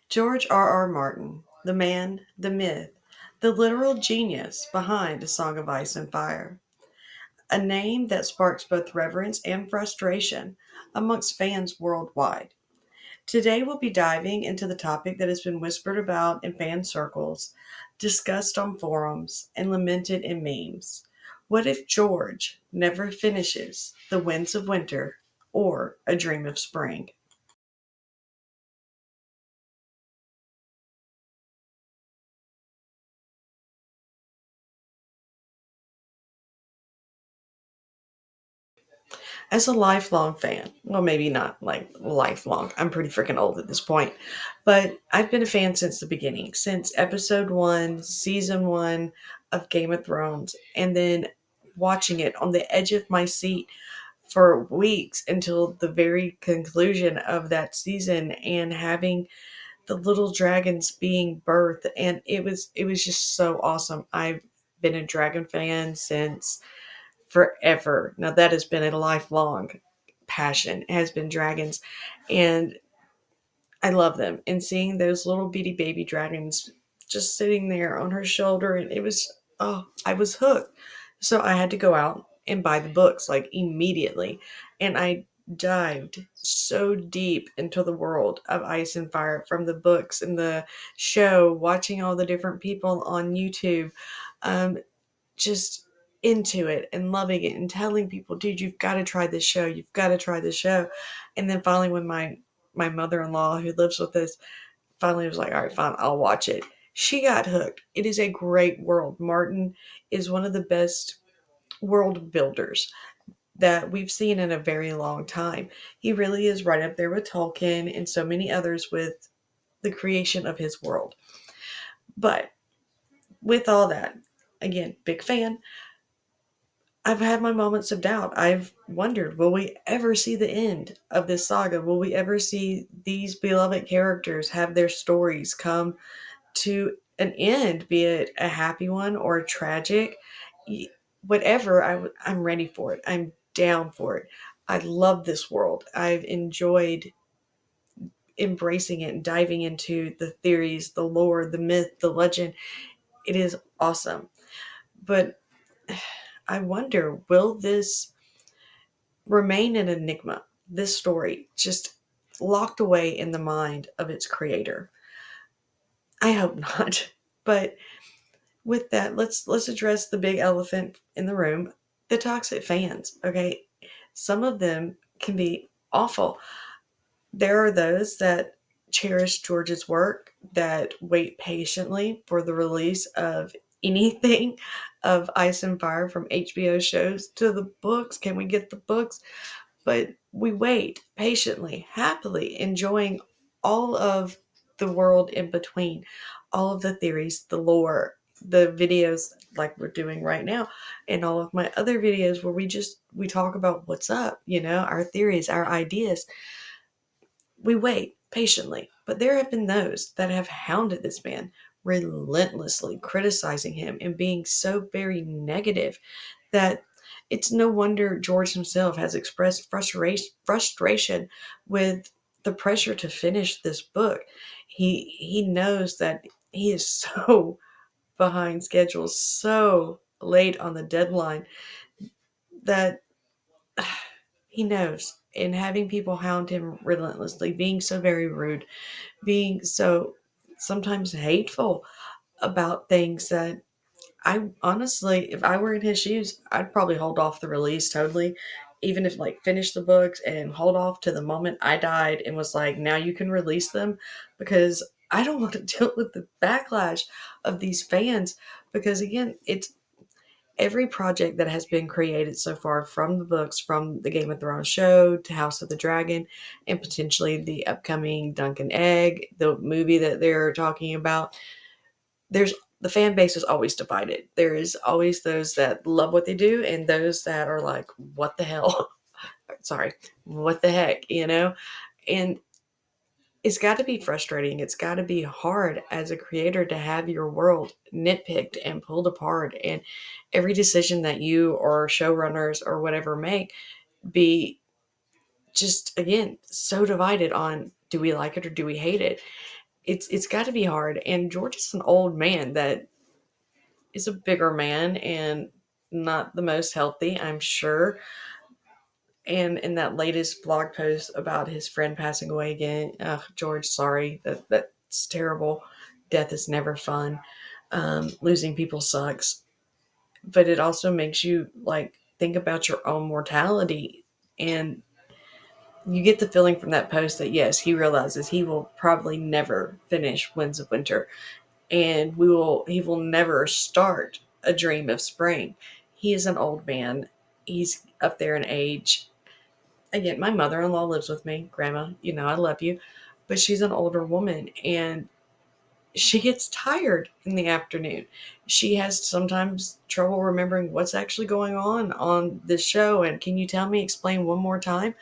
George R. R. Martin, the man, the myth, the literal genius behind A Song of Ice and Fire. A name that sparks both reverence and frustration amongst fans worldwide. Today we'll be diving into the topic that has been whispered about in fan circles, discussed on forums, and lamented in memes. What if George never finishes The Winds of Winter or A Dream of Spring? As a lifelong fan, well, maybe not like lifelong, I'm pretty freaking old at this point, but I've been a fan since the beginning, since episode one, season one of Game of Thrones, and then watching it on the edge of my seat for weeks until the very conclusion of that season and having the little dragons being birthed, and it was just so awesome. I've been a dragon fan since forever. Now that has been a lifelong passion, has been dragons, and I love them. And seeing those little bitty baby dragons just sitting there on her shoulder, and it was, oh, I was hooked. So I had to go out and buy the books like immediately, and I dived so deep into the world of Ice and Fire from the books and the show, watching all the different people on YouTube. Um, just into it and loving it and telling people, dude, you've got to try this show. You've got to try this show. And then finally, when my mother-in-law who lives with us finally was like, all right, fine, I'll watch it. She got hooked. It is a great world. Martin is one of the best world builders that we've seen in a very long time. He really is right up there with Tolkien and so many others with the creation of his world. But with all that, again, big fan. I've had my moments of doubt. I've wondered, will we ever see the end of this saga? Will we ever see these beloved characters have their stories come to an end, be it a happy one or a tragic? Whatever, I'm ready for it. I'm down for it. I love this world. I've enjoyed embracing it and diving into the theories, the lore, the myth, the legend. It is awesome. But I wonder, will this remain an enigma? This story just locked away in the mind of its creator. I hope not. But with that, let's address the big elephant in the room, the toxic fans. Okay. Some of them can be awful. There are those that cherish George's work, that wait patiently for the release of anything of Ice and Fire, from HBO shows to the books. Can we get the books? But we wait patiently, happily, enjoying all of the world in between, all of the theories, the lore, the videos like we're doing right now, and all of my other videos where we talk about what's up, our theories, our ideas. We wait patiently. But there have been those that have hounded this man, relentlessly criticizing him and being so very negative that it's no wonder George himself has expressed frustration with the pressure to finish this book. He knows that he is so behind schedule, so late on the deadline, that he knows. And having people hound him relentlessly, being so very rude, being so sometimes hateful about things, that I honestly, if I were in his shoes, I'd probably hold off the release totally. Even if like finish the books and hold off to the moment I died and was like, now you can release them, because I don't want to deal with the backlash of these fans. Because again, it's every project that has been created so far, from the books, from the Game of Thrones show to House of the Dragon, and potentially the upcoming Dunk and Egg, the movie that they're talking about. There's the fan base is always divided. There is always those that love what they do and those that are like, what the hell? Sorry, what the heck, And it's got to be frustrating. It's got to be hard as a creator to have your world nitpicked and pulled apart, and every decision that you or showrunners or whatever make be just, again, so divided on, do we like it or do we hate it? it's got to be hard. And George is an old man that is a bigger man and not the most healthy, I'm sure. And in that latest blog post about his friend passing away again, George, sorry, that's terrible. Death is never fun. Losing people sucks, but it also makes you like think about your own mortality. And you get the feeling from that post that yes, he realizes he will probably never finish Winds of Winter, and he will never start A Dream of Spring. He is an old man. He's up there in age. Again, my mother-in-law lives with me. Grandma, I love you, but she's an older woman, and she gets tired in the afternoon. She has sometimes trouble remembering what's actually going on this show. And can you tell me, explain one more time?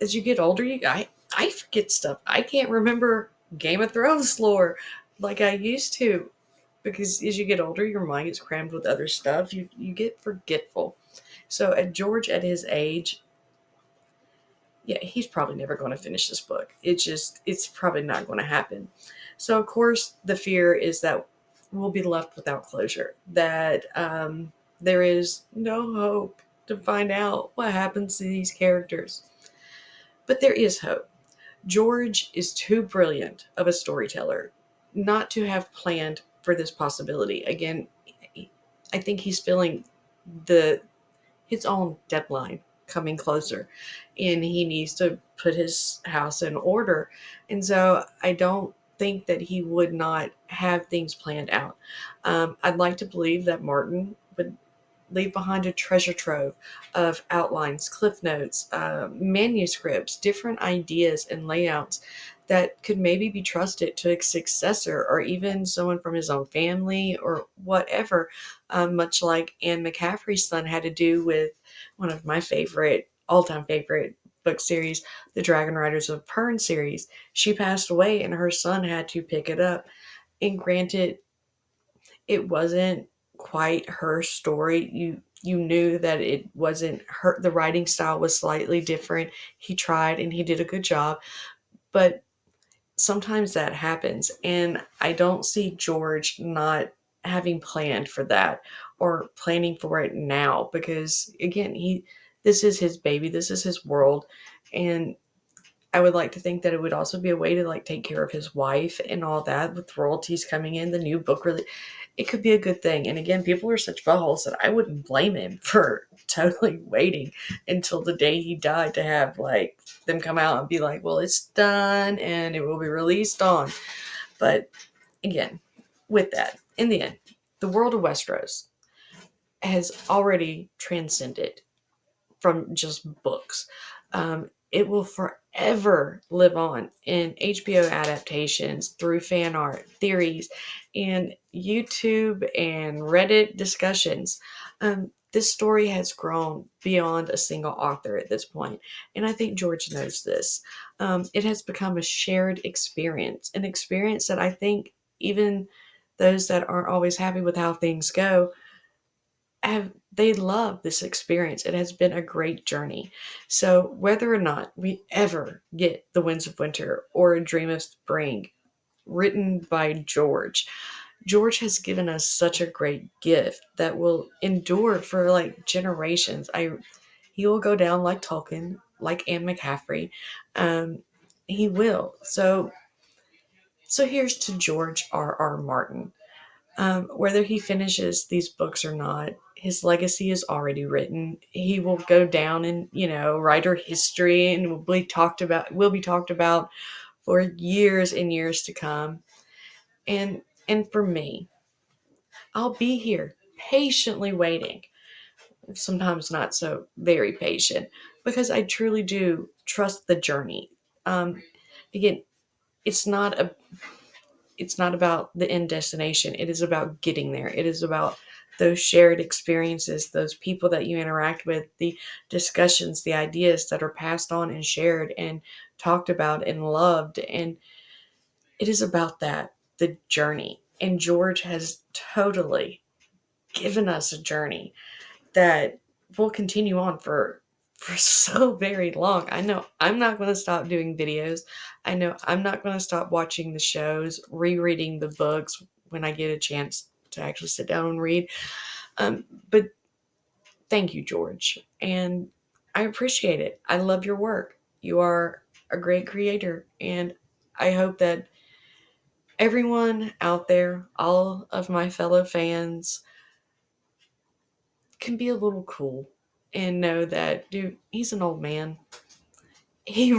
As you get older, I forget stuff. I can't remember Game of Thrones lore like I used to, because as you get older, your mind gets crammed with other stuff. You get forgetful. So at George, at his age, yeah, he's probably never going to finish this book. It's probably not going to happen. So of course, the fear is that we'll be left without closure. That there is no hope to find out what happens to these characters. But there is hope. George is too brilliant of a storyteller not to have planned for this possibility. Again, I think he's feeling the his own deadline coming closer, and he needs to put his house in order. And so I don't think that he would not have things planned out. I'd like to believe that Martin would leave behind a treasure trove of outlines, cliff notes, manuscripts, different ideas and layouts that could maybe be trusted to a successor or even someone from his own family or whatever, much like Anne McCaffrey's son had to do with one of my all-time favorite book series, the Dragon Riders of Pern series. She passed away and her son had to pick it up. And granted, it wasn't quite her story. You knew that it wasn't her. The writing style was slightly different. He tried and he did a good job, but sometimes that happens, and I don't see George not having planned for that or planning for it now, because again, he this is his baby, this is his world. And I would like to think that it would also be a way to like take care of his wife and all that. With royalties coming in, the new book really, it could be a good thing. And again, people are such buttholes that I wouldn't blame him for totally waiting until the day he died to have like them come out and be like, well, it's done and it will be released on. But again, with that, in the end, the world of Westeros has already transcended from just books. It will forever live on in HBO adaptations, through fan art, theories, and YouTube and Reddit discussions. This story has grown beyond a single author at this point, and I think George knows this. It has become a shared experience, an experience that I think even those that aren't always happy with how things go they love this experience. It has been a great journey. So whether or not we ever get The Winds of Winter or A Dream of Spring written by George, George has given us such a great gift that will endure for like generations. He will go down like Tolkien, like Anne McCaffrey. Um, he will. So here's to George R. Martin. Whether he finishes these books or not, his legacy is already written. He will go down in, writer history, and will be talked about for years and years to come. And for me, I'll be here patiently waiting. Sometimes not so very patient, because I truly do trust the journey. Um, Again, it's not a it's not about the end destination. It is about getting there. It is about those shared experiences, those people that you interact with, the discussions, the ideas that are passed on and shared and talked about and loved. And it is about that, the journey. And George has totally given us a journey that will continue on for so very long. I know I'm not going to stop doing videos. I know I'm not going to stop watching the shows, rereading the books when I get a chance to actually sit down and read. But thank you, George. And I appreciate it. I love your work. You are a great creator. And I hope that everyone out there, all of my fellow fans, can be a little cool and know that, dude, he's an old man. He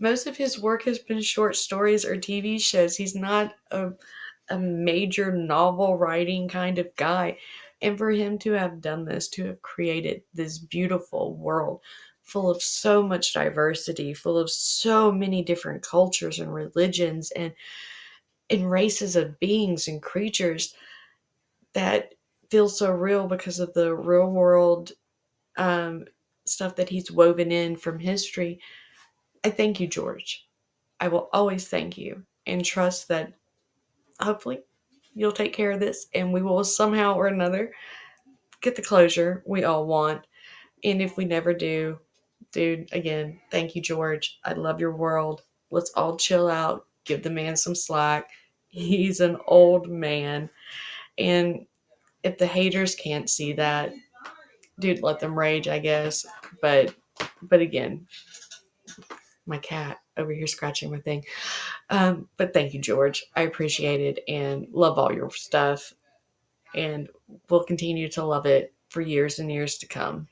most of his work has been short stories or TV shows. He's not a major novel writing kind of guy. And for him to have done this, to have created this beautiful world full of so much diversity, full of so many different cultures and religions and races of beings and creatures that feel so real because of the real world um, stuff that he's woven in from history. I thank you, George. I will always thank you and trust that hopefully you'll take care of this and we will somehow or another get the closure we all want. And if we never do, dude, again, thank you, George. I love your world. Let's all chill out, give the man some slack. He's an old man. And if the haters can't see that, dude, let them rage, I guess. But again, my cat over here scratching my thing. But thank you, George. I appreciate it and love all your stuff. And we'll continue to love it for years and years to come.